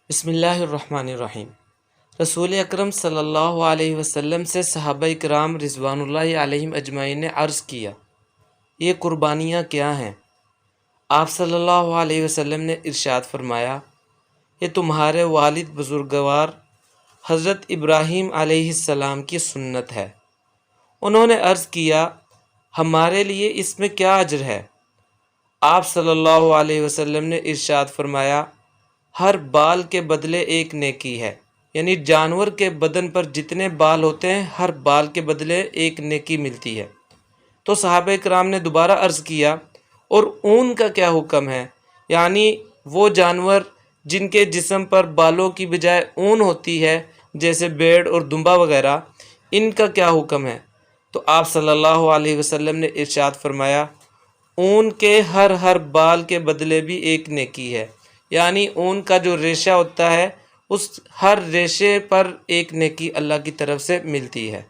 بسم اللہ الرحمن الرحیم۔ رسول اکرم صلی اللہ علیہ وسلم سے صحابہ کرام رضوان اللہ علیہم اجمعین نے عرض کیا، یہ قربانیاں کیا ہیں؟ آپ صلی اللہ علیہ وسلم نے ارشاد فرمایا، یہ تمہارے والد بزرگوار حضرت ابراہیم علیہ السلام کی سنت ہے۔ انہوں نے عرض کیا، ہمارے لیے اس میں کیا اجر ہے؟ آپ صلی اللہ علیہ وسلم نے ارشاد فرمایا، ہر بال کے بدلے ایک نیکی ہے، یعنی جانور کے بدن پر جتنے بال ہوتے ہیں ہر بال کے بدلے ایک نیکی ملتی ہے۔ تو صحابہ کرام نے دوبارہ عرض کیا، اور اون کا کیا حکم ہے؟ یعنی وہ جانور جن کے جسم پر بالوں کی بجائے اون ہوتی ہے، جیسے بھیڑ اور دمبا وغیرہ، ان کا کیا حکم ہے؟ تو آپ صلی اللہ علیہ وسلم نے ارشاد فرمایا، اون کے ہر بال کے بدلے بھی ایک نیکی ہے، یعنی اون کا جو ریشہ ہوتا ہے اس ہر ریشے پر ایک نیکی اللہ کی طرف سے ملتی ہے۔